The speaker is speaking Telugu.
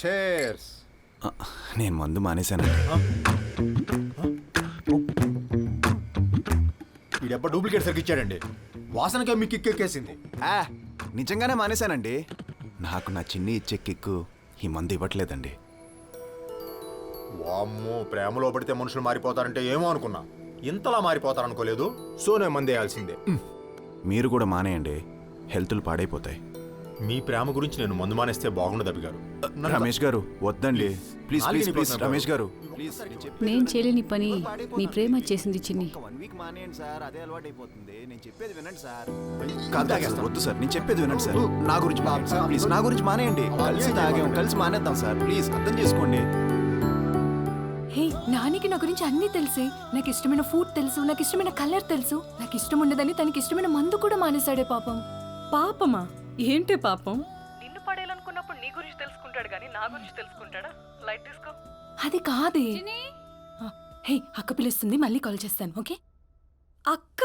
చేర్స్. నేను మందు మానేశానండి. ఈడెబ్బ డూప్లికేట్ సరికి ఇచ్చాడండి. వాసనకే మీకు కిక్కెక్కేసింది. నిజంగానే మానేశానండి. నాకు నా చిన్ని ఇచ్చే కిక్కు ఈ మందు ఇవ్వట్లేదండి. వామ్మో, ప్రేమలో పడితే మనుషులు మారిపోతారంటే ఏమో అనుకున్నా, ఇంతలా మారిపోతారనుకోలేదు. సో నేను మందేయాల్సిందే. మీరు కూడా మానేయండి, హెల్త్లు పాడైపోతాయి. మీ ప్రేమ గురించి నేను మందు మానేస్తే బాగుండదు అభి గారు. రమేష్ గారు వద్దండి, ప్లీజ్ ప్లీజ్ ప్లీజ్ రమేష్ గారు ప్లీజ్. నేను చేయలేని పని నీ ప్రేమ చేసింది చిన్ని. 1 వీక్ మానేయండి సార్, అదే అలవాటు అయిపోతుంది. నేను చెప్పేది వినండి సార్. కాదు వద్దు సార్, నేను చెప్పేది వినండి సార్. నా గురించి మానేయండి సార్, ప్లీజ్. నా గురించి మానేయండి. కలిసి తాగాం, కలిసి మానేద్దాం సార్, ప్లీజ్ అర్థం చేసుకోండి. హే, నానికి నా గురించి అన్నీ తెలిసే. నాకు ఇష్టమైన ఫుడ్ తెలుసు, నాకు ఇష్టమైన కలర్ తెలుసు. నాకు ఇష్టం ఉండదని తనకి ఇష్టమైన మందు కూడా మానేశాడే పాపం. పాపమా? ఏంటి పాపం? నిన్ను పడేయాలనుకున్నప్పుడు నీ గురించి తెలుసుకుంటాడు కానీ నా గురించి తెలుసుకుంటాడా? లైట్ తీసుకో. అది కాదే. హే, అక్క పిలుస్తుంది, మళ్ళీ కాల్ చేస్తాను. ఓకే అక్క